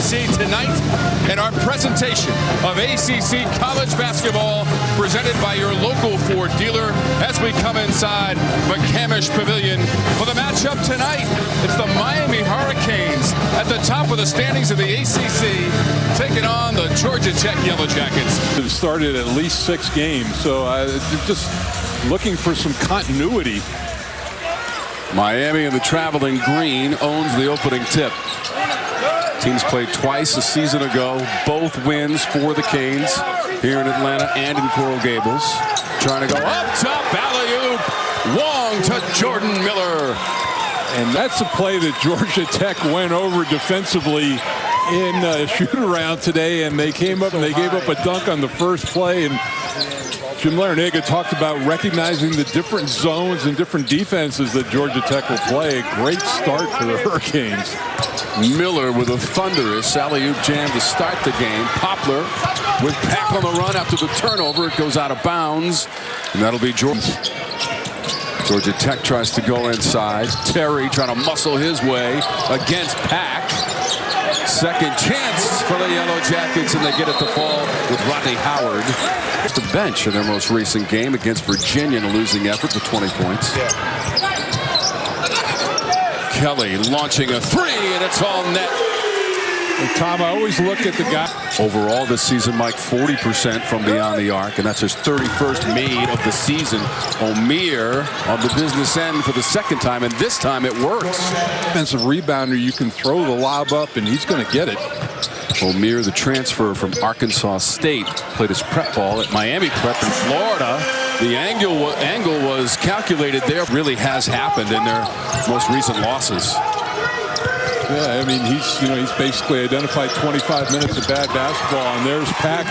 ACC tonight and our presentation of ACC college basketball presented by your local Ford dealer as we come inside McCamish Pavilion for the matchup tonight. It's the Miami Hurricanes at the top of the standings of the ACC taking on the Georgia Tech Yellow Jackets. It started at least 6 games, so they're just looking for some continuity. Miami in the traveling green owns the opening tip. Teams played twice a season ago. Both wins for the Canes here in Atlanta and in Coral Gables. Trying to go up top, alley-oop. Wong to Jordan Miller. And that's a play that Georgia Tech went over defensively in shoot-around today, and they came up and they gave up a dunk on the first play. And Jim Larrañaga talked about recognizing the different zones and different defenses that Georgia Tech will play. A great start for the Hurricanes. Miller with a thunderous alley-oop jam to start the game. Poplar with Pack on the run after the turnover. It goes out of bounds, and that'll be Georgia Tech tries to go inside. Terry trying to muscle his way against Pack. Second chance for the Yellow Jackets, and they get it to fall with Rodney Howard. The bench in their most recent game against Virginia in a losing effort with 20 points. Kelly launching a 3, and it's all net. And Tom, I always look at the guy. Overall this season, Mike, 40% from beyond the arc, and that's his 31st made of the season. Omier on the business end for the second time, and this time it works. Defensive rebounder, you can throw the lob up, and he's going to get it. Omier, the transfer from Arkansas State, played his prep ball at Miami Prep in Florida. The angle was calculated there. Really has happened in their most recent losses. Yeah, I mean, he's basically identified 25 minutes of bad basketball, and there's Pack,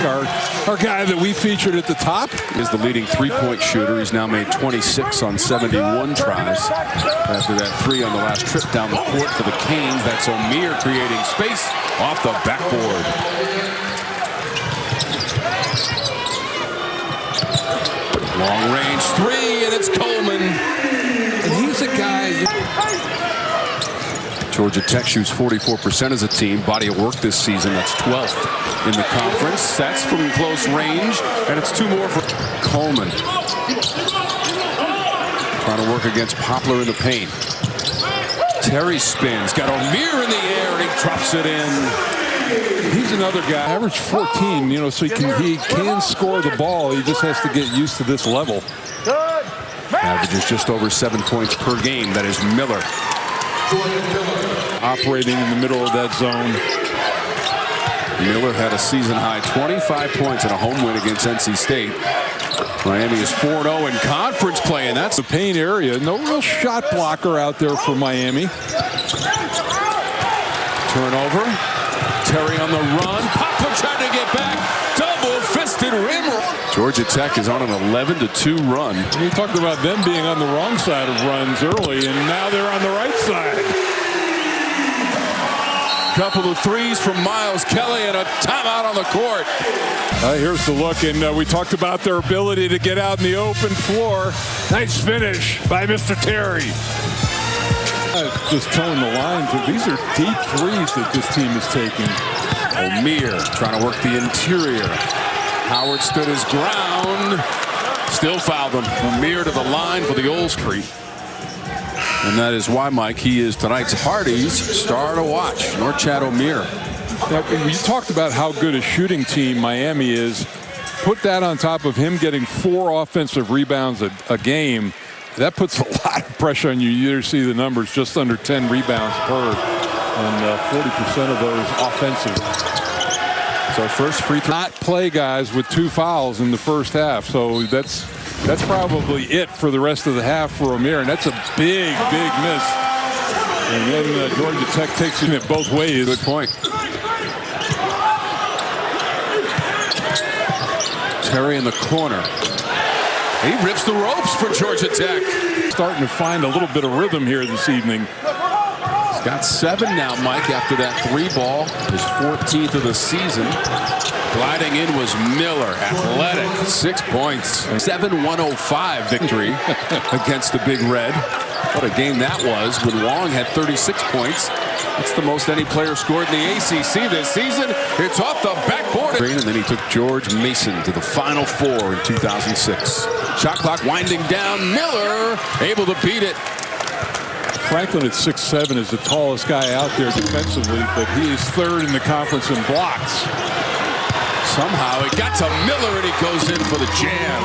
our guy that we featured at the top. Is the leading three-point shooter. He's now made 26 on 71 tries. After that 3 on the last trip down the court for the Canes. That's Omier creating space off the backboard. Long range 3, and it's Coleman. And he's a guy. Georgia Tech shoots 44% as a team. Body of work this season, that's 12th in the conference. That's from close range, and it's 2 more for Coleman. Trying to work against Poplar in the paint. Terry spins, got Omier in the air, and he drops it in. He's another guy, average 14, so he can score the ball. He just has to get used to this level. Averages just over 7 points per game. That is Miller. Operating in the middle of that zone. Miller had a season-high 25 points in a home win against NC State. Miami is 4-0 in conference play, and that's the paint area. No real shot blocker out there for Miami. Turnover. Terry on the run. Poplar trying to get back. Double-fisted rim. Georgia Tech is on an 11-2 run. We talked about them being on the wrong side of runs early, and now they're on the right side. Couple of threes from Miles Kelly and a timeout on the court. Here's the look, and we talked about their ability to get out in the open floor. Nice finish by Mr. Terry. Just towing the lines. These are deep threes that this team is taking. Omier trying to work the interior. Howard stood his ground. Still fouled him. Omier to the line for the Old Street. And that is why, Mike, he is tonight's Hardy's star to watch. Norchad Omier. Now, you talked about how good a shooting team Miami is. Put that on top of him getting 4 offensive rebounds a game. That puts a lot of pressure on you. You either see the numbers just under 10 rebounds per, and 40% of those offensive. So first free throw. Not play guys with 2 fouls in the first half. So that's probably it for the rest of the half for Omier, and that's a big miss. And then Georgia Tech takes it both ways. Good point. Terry in the corner. He rips the ropes for Georgia Tech. Starting to find a little bit of rhythm here this evening. He's got 7 now, Mike, after that 3 ball. His 14th of the season. Gliding in was Miller, athletic, 6 points. 7-105 victory against the Big Red. What a game that was when Wong had 36 points That's the most any player scored in the ACC this season. It's off the backboard. And then he took George Mason to the Final Four in 2006. Shot clock winding down. Miller able to beat it. Franklin at 6'7" is the tallest guy out there defensively, but he is third in the conference in blocks. Somehow it got to Miller and he goes in for the jam.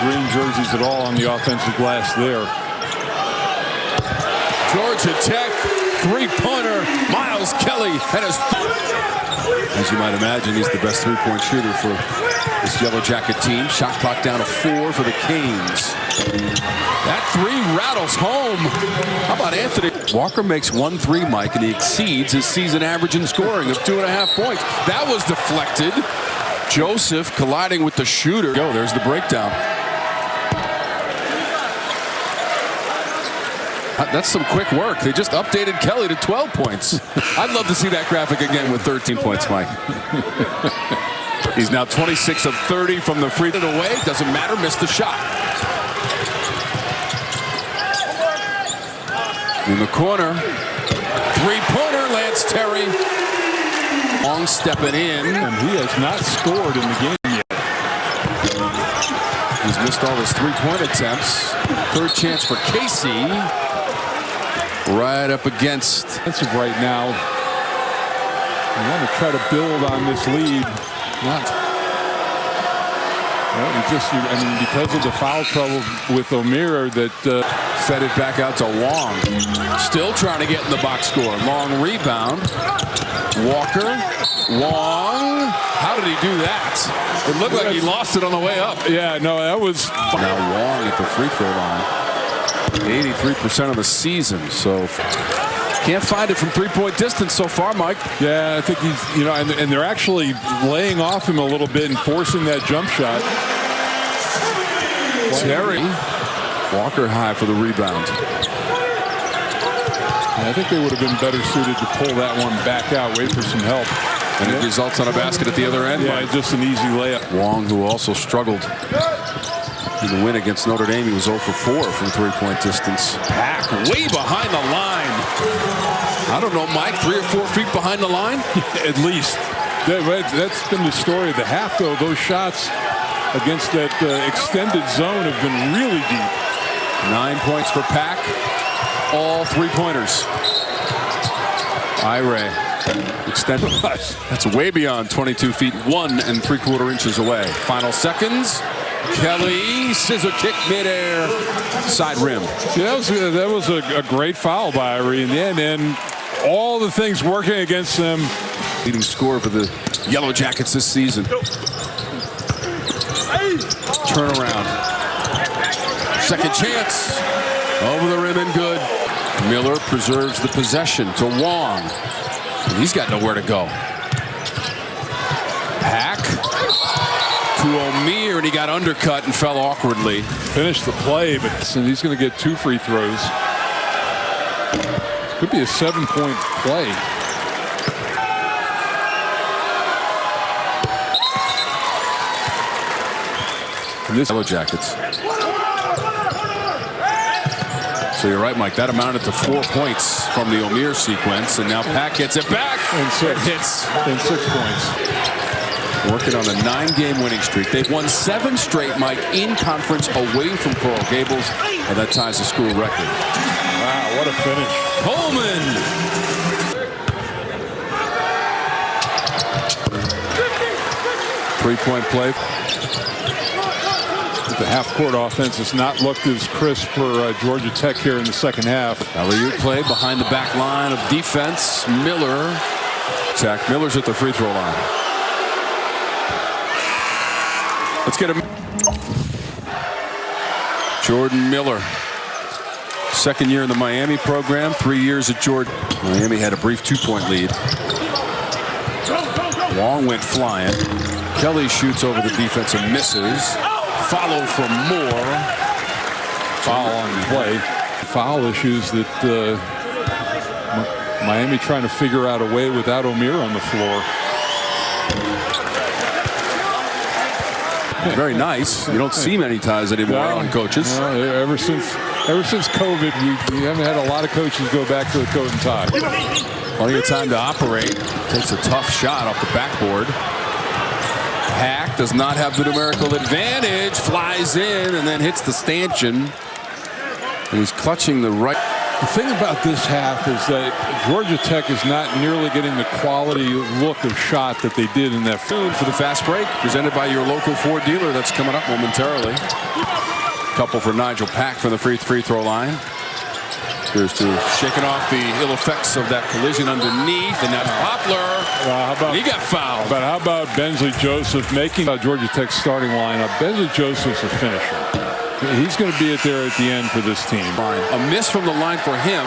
Green jerseys at all on the offensive glass there. Georgia Tech three-pointer. Miles Kelly and his. As you might imagine, he's the best three-point shooter for this Yellow Jacket team. Shot clock down to 4 for the Canes. That three rattles home. How about Anthony? Walker makes 1 3, Mike, and he exceeds his season average in scoring of 2.5 points. That was deflected. Joseph colliding with the shooter. Go, there's the breakdown. That's some quick work. They just updated Kelly to 12 points. I'd love to see that graphic again with 13 points, Mike. He's now 26 of 30 from the free throw away. Doesn't matter. Missed the shot. In the corner. Three-pointer, Lance Terry. Long stepping in. And he has not scored in the game yet. He's missed all his three-point attempts. Third chance for Casey. Right up against. Defensive right now. I want to try to build on this lead. Not. Well, I mean, because of the foul trouble with O'Meara, that fed it back out to Wong. Still trying to get in the box score. Long rebound. Walker. Wong. How did he do that? It looked like he lost it on the way up. Yeah, no, that was. Now Wong at the free throw line. 83% of the season, so can't find it from three-point distance so far, Mike. Yeah, I think he's, and they're actually laying off him a little bit and forcing that jump shot. Terry. Walker high for the rebound. I think they would have been better suited to pull that one back out, wait for some help. And it results on a basket at the other end. Yeah, Mike. just an easy layup. Wong, who also struggled in the win against Notre Dame, he was 0 for 4 from three-point distance. Pack way behind the line. I don't know, Mike, 3 or 4 feet behind the line? At least. That's been the story of the half, though. Those shots against that extended zone have been really deep. 9 points for Pack. All three-pointers. Ire. Extended. That's way beyond 22 feet, 1 3/4 inches away. Final seconds. Kelly, scissor kick midair, side rim. Yeah, that was a great foul by Ire in the end, and all the things working against them. Leading scorer for the Yellow Jackets this season. Turnaround. Second chance. Over the rim and good. Miller preserves the possession to Wong. And he's got nowhere to go. Pack to O'Meara, and he got undercut and fell awkwardly. Finished the play, but he's going to get 2 free throws. Could be a 7-point play. And this Yellow Jackets. So you're right, Mike. That amounted to 4 points from the O'Meara sequence, and now Pack gets it back. And 6. Hits. And 6 points. Working on a 9-game winning streak. They've won 7 straight, Mike, in conference away from Coral Gables, and that ties the school record. Wow, what a finish. Coleman. Three-point play. The half-court offense has not looked as crisp for Georgia Tech here in the second half. Alley-oop play behind the back line of defense. Miller. Zach Miller's at the free throw line. Let's get him. Jordan Miller. Second year in the Miami program, 3 years at Georgia. Miami had a brief 2-point lead. Wong went flying. Kelly shoots over the defense and misses. Follow for more. Foul on the play. Foul issues that Miami trying to figure out a way without O'Meara on the floor. Very nice. You don't see many ties anymore on coaches. Ever since Ever since COVID, we haven't had a lot of coaches go back to the coat and tie. Plenty of time to operate. Takes a tough shot off the backboard. Hack does not have the numerical advantage. Flies in and then hits the stanchion. And he's clutching the right. The thing about this half is that Georgia Tech is not nearly getting the quality look of shot that they did in that. Soon for the fast break, presented by your local Ford dealer. That's coming up momentarily. Couple for Nigel Pack from the free throw line. Appears to have shaken off the ill effects of that collision underneath, and that's Poplar. How about, he got fouled. But how about Bensley Joseph making Georgia Tech's starting lineup? Bensley Joseph's a finisher. He's going to be there at the end for this team. A miss from the line for him,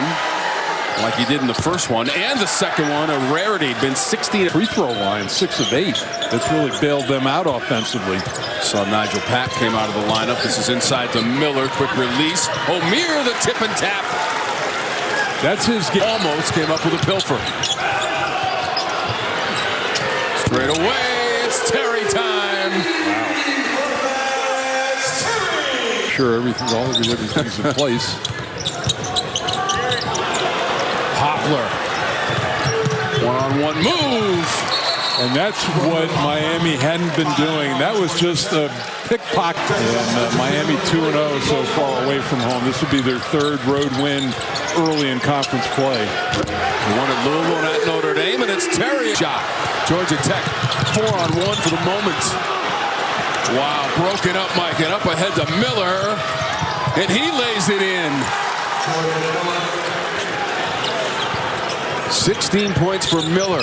like he did in the first one, and the second one, a rarity. Been 16 free throw line, 6 of 8. That's really bailed them out offensively. Saw Nigel Pack came out of the lineup. This is inside to Miller. Quick release. Omier, the tip and tap. That's his game. Almost came up with a pilfer. Straight away, it's Terry time. Wow. Sure, all of everything's in place. Poplar. One-on-one move. And that's what Miami hadn't been doing. That was just a pickpocket. And Miami 2-0 so far away from home. This would be their 3rd road win early in conference play. They won at Louisville and at Notre Dame, and it's Terry. Shot. Georgia Tech 4-on-1 for the moment. Wow, broken up, Mike, and up ahead to Miller, and he lays it in. 16 points for Miller.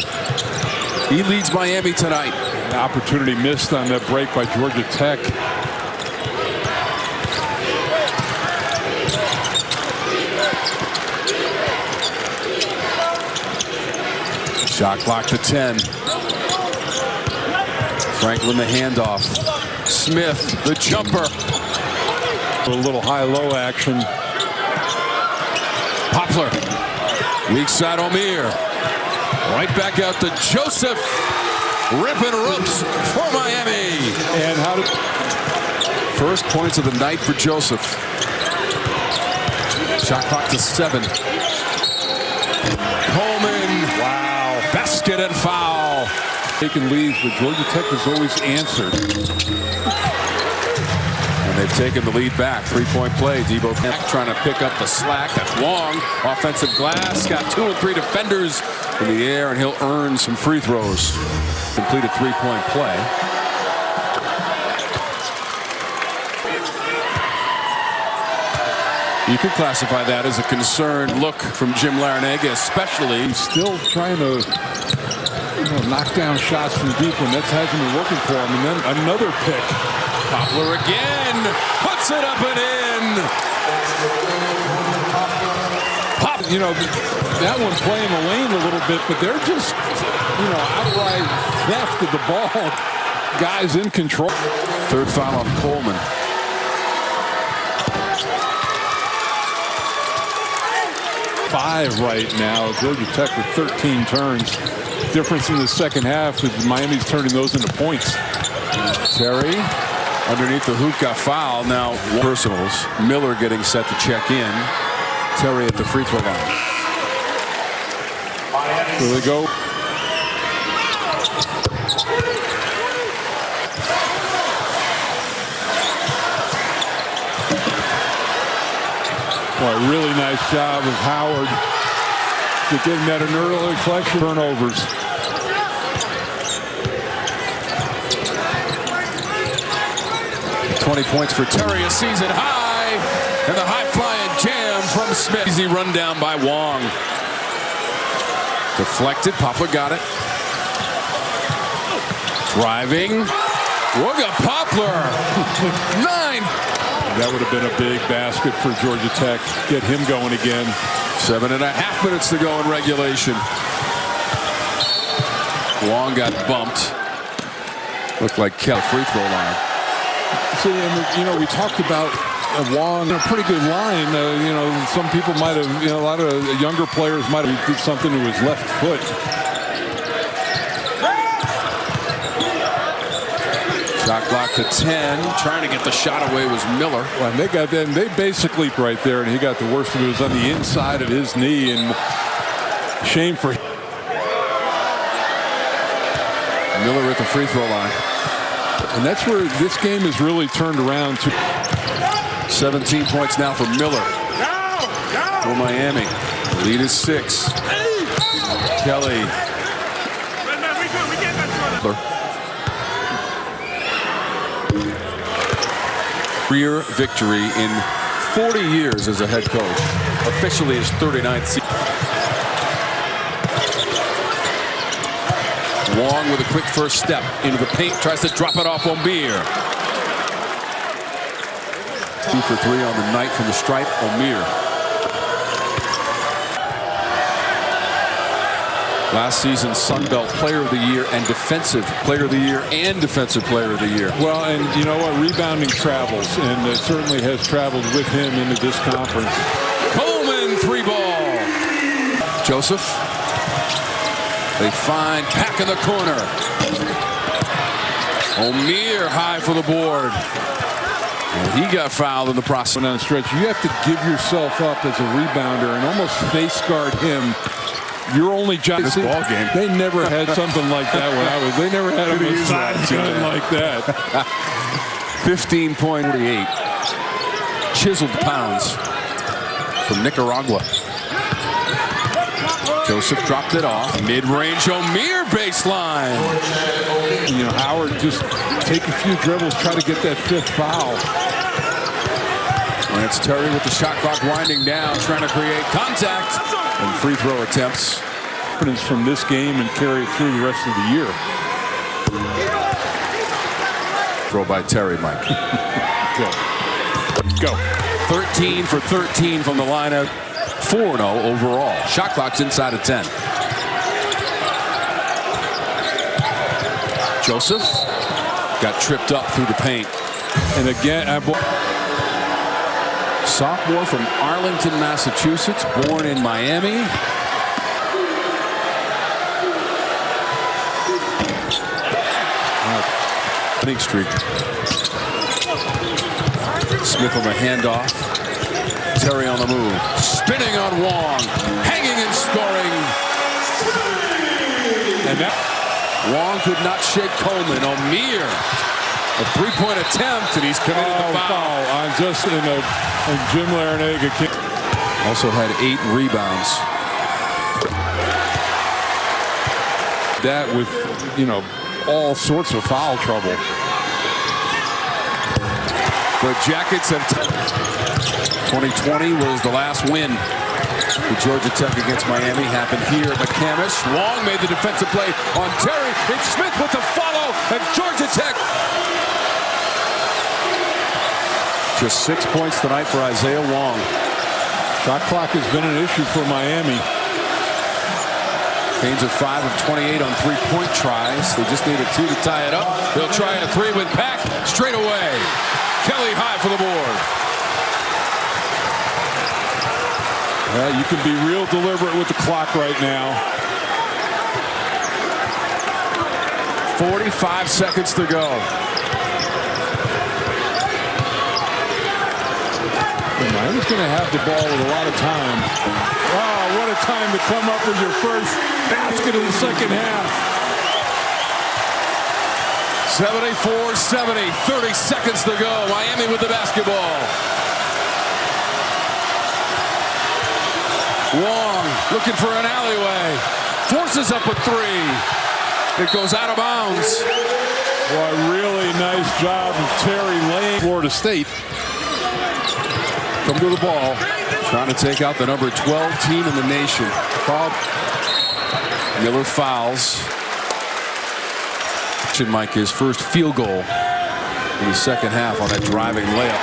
He leads Miami tonight. An opportunity missed on that break by Georgia Tech. Shot clock to 10. Franklin the handoff. Smith the jumper. A little high-low action. Poplar. Weak side Omier. Right back out to Joseph. Ripping ropes for Miami. And how did... First points of the night for Joseph. Shot clock to 7. Coleman. Wow. Basket and foul. Taking leads, but Georgia Tech has always answered. And they've taken the lead back. 3-point play. Debo trying to pick up the slack. That's Wong. Offensive glass. Got 2 and 3 defenders in the air, and he'll earn some free throws. Complete a 3-point play. You could classify that as a concerned look from Jim Larrañaga, especially. He's still trying to knock down shots from deep when that hasn't been working for him. And then another pick. Poplar again. Puts it up and in. That one's playing the lane a little bit, but they're just, outright theft of the ball. Guys in control. 3rd foul on Coleman. Five right now. Georgia Tech with 13 turns. Difference in the second half is Miami's turning those into points. Terry underneath the hoop got fouled. Now personals. Miller getting set to check in. Terry at the free throw line. Here they go. Boy, really nice job of Howard to getting that an early reflection. Turnovers. .20 points for Terry, a season high, and the high-flying jam from Smith. Easy run down by Wong. Deflected, Poplar got it. Driving, Wooga Poplar, 9. That would have been a big basket for Georgia Tech. Get him going again. 7.5 minutes to go in regulation. Wong got bumped. Looked like Kell free throw line. See, and we talked about Wong, a pretty good line. Some people might have, a lot of younger players might have did something to his left foot. Shot clock to 10. Trying to get the shot away was Miller. Well, and they got that, and they basically right there, and he got the worst of it. It was on the inside of his knee, and shame for him. Miller at the free throw line. And that's where this game has really turned around to 17 points now for Miller. For Miami. Lead is 6. Kelly. Career victory in 40 years as a head coach. Officially his 39th season. Wong with a quick first step into the paint. Tries to drop it off Omier. 2 for 3 on the night from the stripe. Omier. Last season, Sun Belt Player of the Year and Defensive Player of the Year and Defensive Player of the Year. well, and you know what? Rebounding travels, and it certainly has traveled with him into this conference. Coleman 3-ball. Joseph. They find Pack in the corner. Omier high for the board. And he got fouled in the process. Down the stretch, you have to give yourself up as a rebounder and almost face guard him. Your only job. This ball game. They never had something like that when I was. They never had a massage gun like that. 15.48. Chiseled pounds from Nicaragua. Joseph dropped it off. Mid-range Omier baseline. You know, Howard just take a few dribbles, try to get that 5th foul. Lance Terry with the shot clock winding down, trying to create contact and free throw attempts. Confidence from this game and carry it through the rest of the year. Throw by Terry, Mike. Go. 13 for 13 from the lineup. 4-0 overall. Shot clock's inside of 10. Joseph got tripped up through the paint. And again, Sophomore from Arlington, Massachusetts, born in Miami. Winning streak. Smith on the handoff. Terry on the move. Spinning on Wong. Hanging and scoring. And that Wong could not shake Coleman. Omier. A 3-point attempt, and he's committed the foul. On just in a Jim Larinaga. Also had 8 rebounds. That with, you know, all sorts of foul trouble. The Jackets have 2020 was the last win for Georgia Tech against Miami. Happened here at McCamish. Wong made the defensive play on Terry. It's Smith with the follow, and Georgia Tech. Just 6 points tonight for Isaiah Wong. Shot clock has been an issue for Miami. Canes of 5 of 28 on 3-point tries. They just need a 2 to tie it up. They'll try a 3 with Pack straight away. Kelly high for the board. Well, you can be real deliberate with the clock right now. 45 seconds to go. Miami's going to have the ball with a lot of time. Wow, what a time to come up with your first basket of the second half. 74-70, 30 seconds to go. Miami with the basketball. Wong looking for an alleyway. Forces up a 3. It goes out of bounds. Boy, really nice job of Terry laying. Florida State. Come to the ball. Trying to take out the number 12 team in the nation. Foul. Miller fouls. Mike, his first field goal in the second half on that driving layup.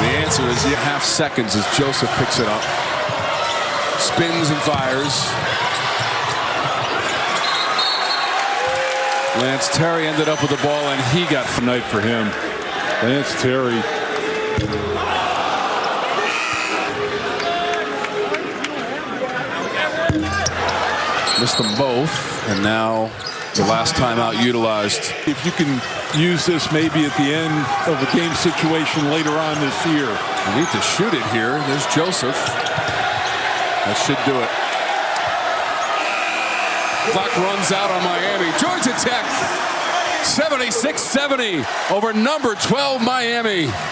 The answer is half seconds as Joseph picks it up. Spins and fires. Lance Terry ended up with the ball, and he got the night for him. Lance Terry. Missed them both, and now the last timeout utilized. If you can use this maybe at the end of a game situation later on this year. They need to shoot it here. There's Joseph. That should do it. Clock runs out on Miami. Georgia Tech 76-70 over number 12 Miami.